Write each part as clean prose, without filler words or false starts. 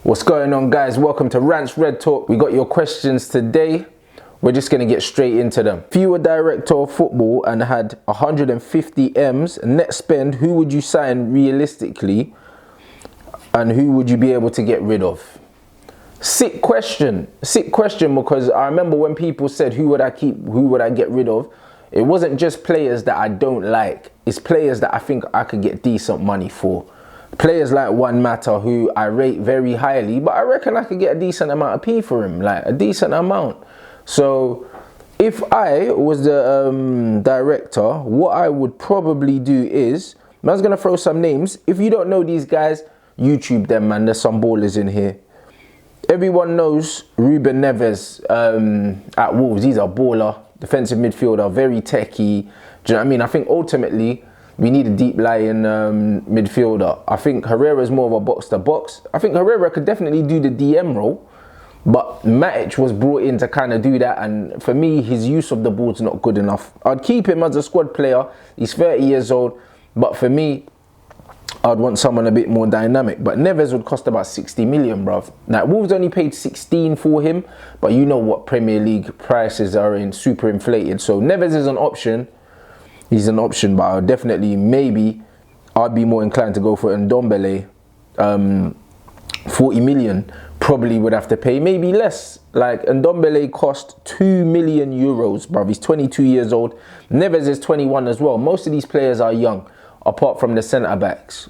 What's going on, guys? Welcome to Rants Red Talk. We got your questions today. We're just going to get straight into them. If you were director of football and had 150 M's net spend, who would you sign realistically and who would you be able to get rid of? Sick question because I remember when people said who would I keep, who would I get rid of, it wasn't just players that I don't like, it's players that I think I could get decent money for. Players like Juan Mata, who I rate very highly, but I reckon I could get a decent amount of P for him, like a decent amount. So if I was the director, what I would probably do is, I was going to throw some names. If you don't know these guys, YouTube them, man. There's some ballers in here. Everyone knows Ruben Neves at Wolves. He's a baller, defensive midfielder, very techie. Do you know what I mean? I think ultimately we need a deep lying midfielder. I think Herrera's more of a box-to-box. I think Herrera could definitely do the DM role, but Matic was brought in to kind of do that, and for me, his use of the ball's not good enough. I'd keep him as a squad player. He's 30 years old, but for me, I'd want someone a bit more dynamic. But Neves would cost about 60 million, bruv. Now, Wolves only paid 16 for him, but you know what Premier League prices are in, super inflated. So Neves is an option. He's an option, but I'll definitely, maybe, I'd be more inclined to go for Ndombele. 40 million, probably would have to pay, maybe less. Like, Ndombele cost 2 million euros, bruv. He's 22 years old. Neves is 21 as well. Most of these players are young, apart from the centre-backs.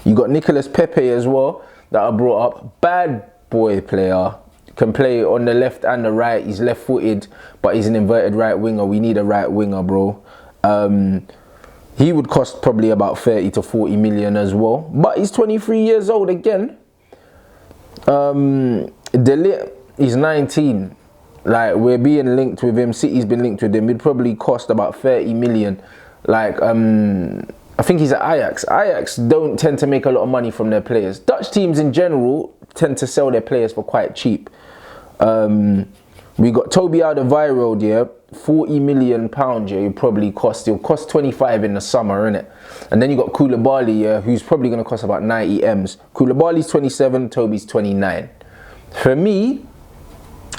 You got Nicolas Pepe as well, that I brought up. Bad boy player. Can play on the left and the right. He's left-footed, but he's an inverted right winger. We need a right winger, bro. He would cost probably about 30 to 40 million as well. But he's 23 years old again. De Ligt, he's 19. Like, we're being linked with him. City's been linked with him. It'd probably cost about 30 million. Like, I think he's at Ajax. Ajax don't tend to make a lot of money from their players. Dutch teams in general tend to sell their players for quite cheap. We got Toby Alderweireld, yeah, 40 million pounds, yeah, he'll cost 25 in the summer, innit? And then you got Koulibaly, yeah, who's probably going to cost about 90 M's. Koulibaly's 27, Toby's 29. For me,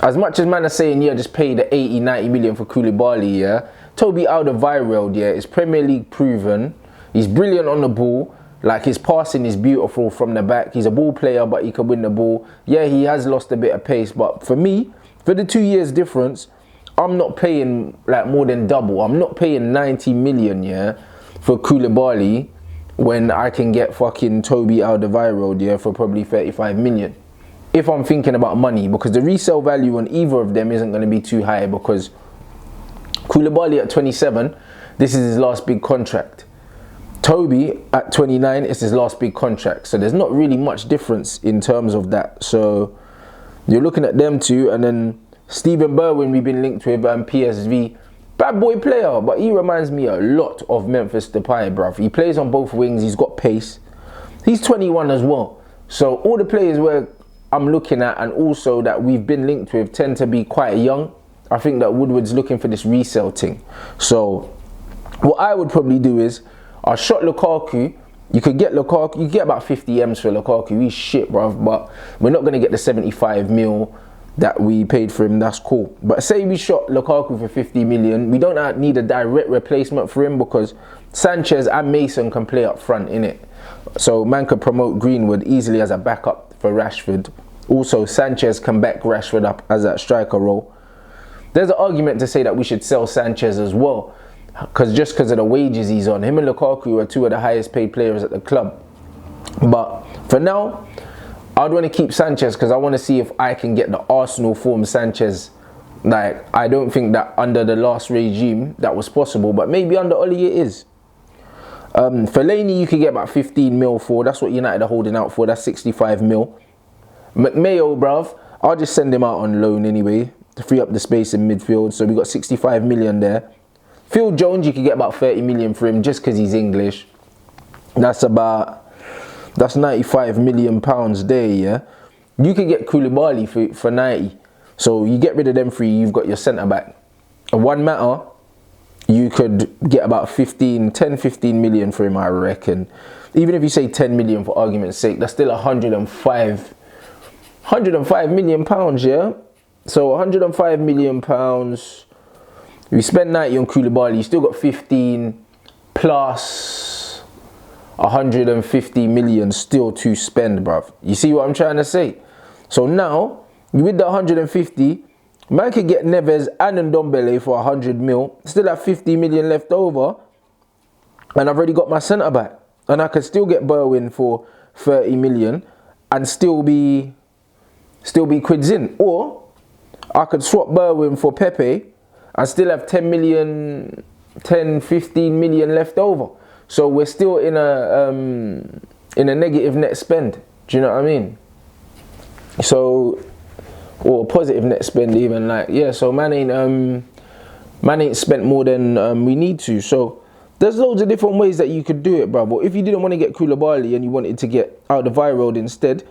as much as man are saying, yeah, just pay the 80, 90 million for Koulibaly, yeah, Toby Alderweireld, yeah, is Premier League proven. He's brilliant on the ball. Like, his passing is beautiful from the back. He's a ball player, but he can win the ball. Yeah, he has lost a bit of pace, but for me, for the 2 years difference, I'm not paying like more than double. I'm not paying 90 million, yeah, for Koulibaly when I can get fucking Toby Alderweireld, yeah, for probably 35 million. If I'm thinking about money, because the resale value on either of them isn't going to be too high, because Koulibaly at 27, this is his last big contract. Toby at 29 is his last big contract, so there's not really much difference in terms of that. So you're looking at them two, and then Steven Bergwijn we've been linked with, PSV, bad boy player, but he reminds me a lot of Memphis Depay, bruv. He plays on both wings, he's got pace. He's 21 as well. So all the players where I'm looking at and also that we've been linked with tend to be quite young. I think that Woodward's looking for this resale thing. So what I would probably do is, I shot Lukaku. You could get Lukaku, you get about 50 M's for Lukaku. He's shit, bruv, but we're not going to get the 75 mil that we paid for him. That's cool. But say we shot Lukaku for 50 million, we don't need a direct replacement for him, because Sanchez and Mason can play up front, innit? So man could promote Greenwood easily as a backup for Rashford. Also, Sanchez can back Rashford up as that striker role. There's an argument to say that we should sell Sanchez as well, just because of the wages he's on. Him and Lukaku are two of the highest paid players at the club. But for now, I'd want to keep Sanchez because I want to see if I can get the Arsenal form Sanchez. Like, I don't think that under the last regime that was possible, but maybe under Oli it is. Fellaini you could get about 15 mil for. That's what United are holding out for. That's 65 mil. McMayo, bruv, I'll just send him out on loan anyway to free up the space in midfield. So we got 65 million there. Phil Jones, you could get about 30 million for him just because he's English. That's 95 million pounds there, yeah. You could get Koulibaly for 90. So you get rid of them three, you've got your centre back. And Juan Mata, you could get about 10, 15 million for him, I reckon. Even if you say 10 million for argument's sake, that's still 105 million pounds, yeah? So 105 million pounds. You spend 90 on Koulibaly, you still got 15 plus 150 million still to spend, bruv. You see what I'm trying to say? So now, with the 150, man could get Neves and Ndombele for 100 mil, still have 50 million left over, and I've already got my centre back. And I could still get Berwin for 30 million and still be quids in. Or I could swap Berwin for Pepe and still have 10, 15 million left over. So we're still in a negative net spend. Do you know what I mean? So, or positive net spend even, like, yeah, so man ain't spent more than we need to. So there's loads of different ways that you could do it, bro. But if you didn't want to get Koulibaly and you wanted to get out the Vine Road instead,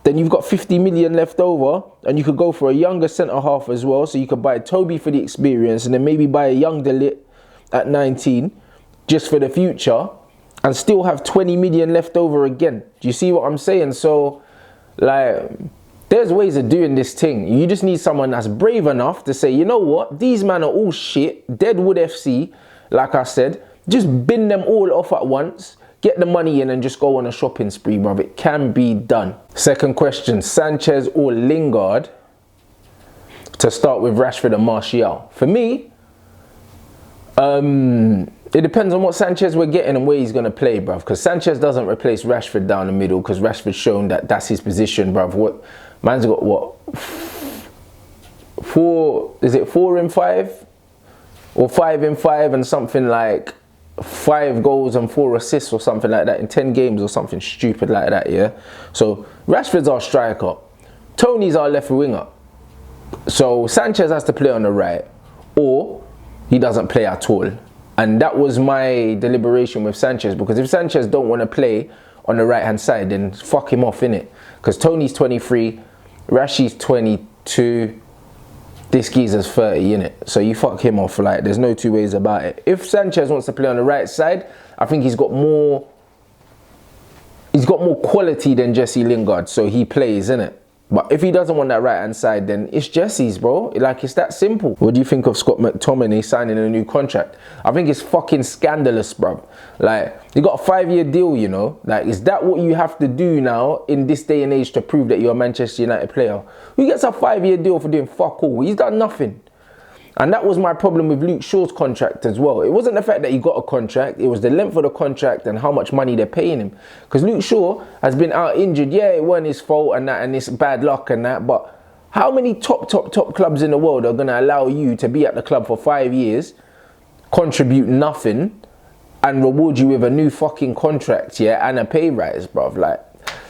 then you've got 50 million left over, and you could go for a younger centre half as well. So you could buy Toby for the experience, and then maybe buy a young Delit at 19 just for the future, and still have 20 million left over again. Do you see what I'm saying? So, like, there's ways of doing this thing. You just need someone that's brave enough to say, you know what, these men are all shit, Deadwood FC, like I said, just bin them all off at once, get the money in and just go on a shopping spree, bruv. It can be done. Second question, Sanchez or Lingard to start with Rashford and Martial? For me, it depends on what Sanchez we're getting and where he's going to play, bruv. Because Sanchez doesn't replace Rashford down the middle, because Rashford's shown that that's his position, bruv. Man's got what? 4 in 5? Or 5 in 5 and something like 5 goals and 4 assists or something like that in 10 games or something stupid like that, yeah? So Rashford's our striker. Tony's our left winger. So Sanchez has to play on the right, or he doesn't play at all. And that was my deliberation with Sanchez, because if Sanchez don't want to play on the right hand side, then fuck him off, innit? Because Tony's 23, Rashi's 22, this geezer's 30, innit? So you fuck him off, like, there's no two ways about it. If Sanchez wants to play on the right side, I think he's got more quality than Jesse Lingard, so he plays, innit? But if he doesn't want that right hand side, then it's Jesse's, bro. Like, it's that simple. What do you think of Scott McTominay signing a new contract? I think it's fucking scandalous, bro. Like, you got a 5-year deal, you know? Like, is that what you have to do now in this day and age to prove that you're a Manchester United player? Who gets a 5-year deal for doing fuck all? He's done nothing. And that was my problem with Luke Shaw's contract as well. It wasn't the fact that he got a contract, it was the length of the contract and how much money they're paying him. Because Luke Shaw has been out injured. Yeah, it wasn't his fault and that, and it's bad luck and that, but how many top clubs in the world are going to allow you to be at the club for 5 years, contribute nothing, and reward you with a new fucking contract, yeah, and a pay rise, bruv? Like,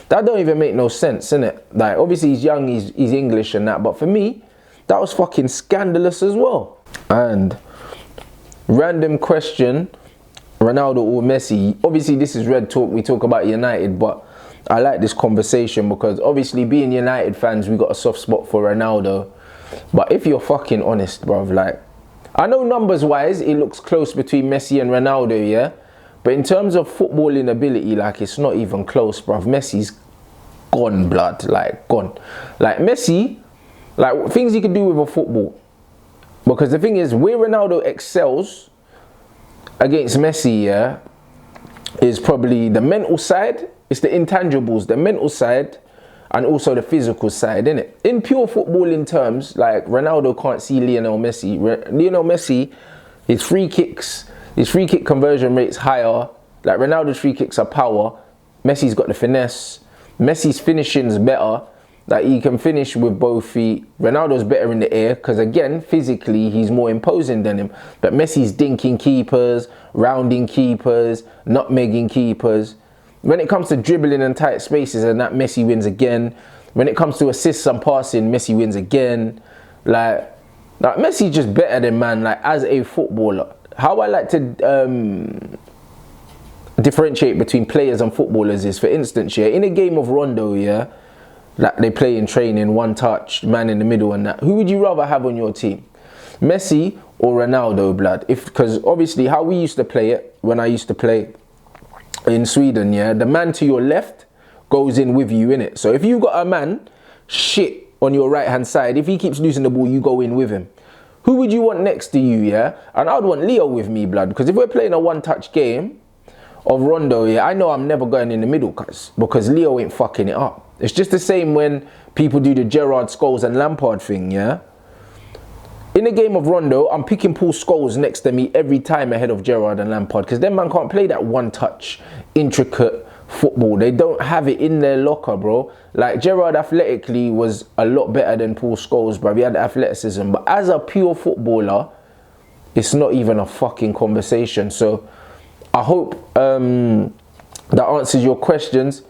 that don't even make no sense, innit? Like, obviously he's young, he's English and that, but for me, that was fucking scandalous as well. And random question, Ronaldo or Messi? Obviously this is Red Talk, we talk about United, but I like this conversation because obviously being United fans, we got a soft spot for Ronaldo. But if you're fucking honest, bruv, like, I know numbers wise it looks close between Messi and Ronaldo, yeah? But in terms of footballing ability, like, it's not even close, bruv. Messi's gone, blood, like, gone. Like, Messi, like, things he can do with a football. Because the thing is, where Ronaldo excels against Messi, yeah, is probably the mental side. It's the intangibles, the mental side, and also the physical side, innit? In pure footballing terms, like, Ronaldo can't see Lionel Messi. Lionel Messi, his free kick conversion rate's higher. Like, Ronaldo's free kicks are power. Messi's got the finesse. Messi's finishing's better. Like, he can finish with both feet. Ronaldo's better in the air because, again, physically, he's more imposing than him. But Messi's dinking keepers, rounding keepers, nutmegging keepers. When it comes to dribbling in tight spaces and that, Messi wins again. When it comes to assists and passing, Messi wins again. Like Messi's just better than man, like, as a footballer. How I like to differentiate between players and footballers is, for instance, yeah, in a game of Rondo, yeah, like they play in training, one touch, man in the middle and that, who would you rather have on your team? Messi or Ronaldo, blood. Because obviously how we used to play it when I used to play in Sweden, yeah, the man to your left goes in with you, innit? So if you've got a man shit on your right hand side, if he keeps losing the ball, you go in with him. Who would you want next to you, yeah? And I would want Leo with me, blood, because if we're playing a one-touch game of Rondo, yeah, I know I'm never going in the middle because Leo ain't fucking it up. It's just the same when people do the Gerrard, Scholes and Lampard thing, yeah? In a game of Rondo, I'm picking Paul Scholes next to me every time ahead of Gerrard and Lampard, because them man can't play that one-touch, intricate football. They don't have it in their locker, bro. Like, Gerrard athletically was a lot better than Paul Scholes, bro. He had the athleticism. But as a pure footballer, it's not even a fucking conversation. So I hope that answers your questions.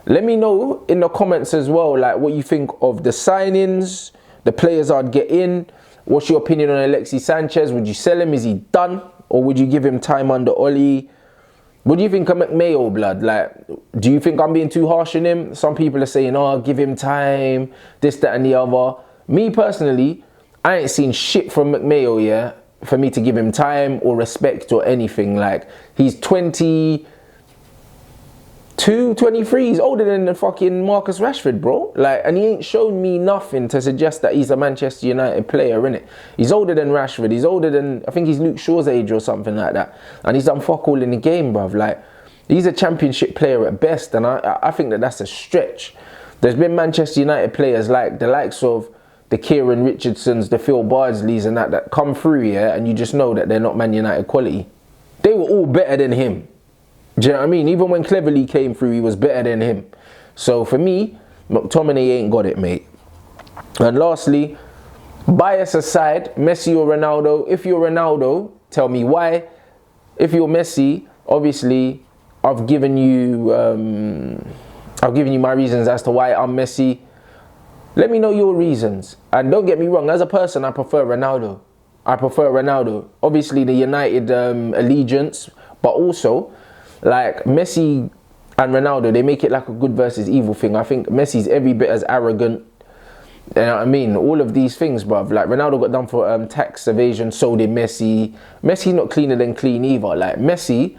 Let me know in the comments as well, like, what you think of the signings, the players I'd get in. What's your opinion on Alexis Sanchez? Would you sell him? Is he done? Or would you give him time under Oli? What do you think of McMayo, blood? Like, do you think I'm being too harsh on him? Some people are saying, oh, give him time, this, that, and the other. Me, personally, I ain't seen shit from McMayo, yeah, for me to give him time or respect or anything. Like, he's 22, 23. He's older than the fucking Marcus Rashford, bro. Like, and he ain't shown me nothing to suggest that he's a Manchester United player, innit? He's older than Rashford. He's older than, I think he's Luke Shaw's age or something like that. And he's done fuck all in the game, bruv. Like, he's a championship player at best. And I think that that's a stretch. There's been Manchester United players like the likes of the Kieran Richardsons, the Phil Bardsleys and that come through, yeah? And you just know that they're not Man United quality. They were all better than him. Do you know what I mean? Even when Cleverley came through, he was better than him. So for me, McTominay ain't got it, mate. And lastly, bias aside, Messi or Ronaldo. If you're Ronaldo, tell me why. If you're Messi, obviously, I've given you my reasons as to why I'm Messi. Let me know your reasons. And don't get me wrong, as a person, I prefer Ronaldo. I prefer Ronaldo. Obviously, the United allegiance, but also, like, Messi and Ronaldo, they make it like a good versus evil thing. I think Messi's every bit as arrogant. You know what I mean? All of these things, bruv. Like, Ronaldo got done for tax evasion, so did Messi. Messi's not cleaner than clean either. Like, Messi,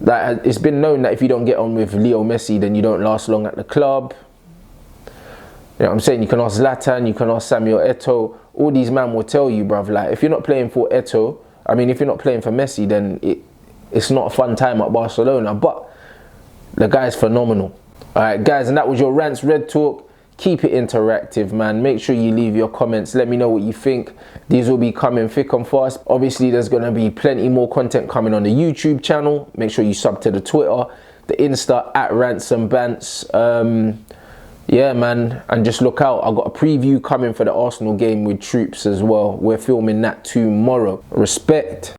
like, it's been known that if you don't get on with Leo Messi, then you don't last long at the club. You know what I'm saying? You can ask Zlatan, you can ask Samuel Eto'o. All these men will tell you, bruv. Like, if you're not playing for Eto'o, I mean, if you're not playing for Messi, then it's not a fun time at Barcelona, but the guy's phenomenal. Alright, guys, and that was your Rants Red Talk. Keep it interactive, man. Make sure you leave your comments. Let me know what you think. These will be coming thick and fast. Obviously, there's going to be plenty more content coming on the YouTube channel. Make sure you sub to the Twitter, the Insta, at Rants and Bants. Yeah, man. And just look out. I've got a preview coming for the Arsenal game with Troops as well. We're filming that tomorrow. Respect.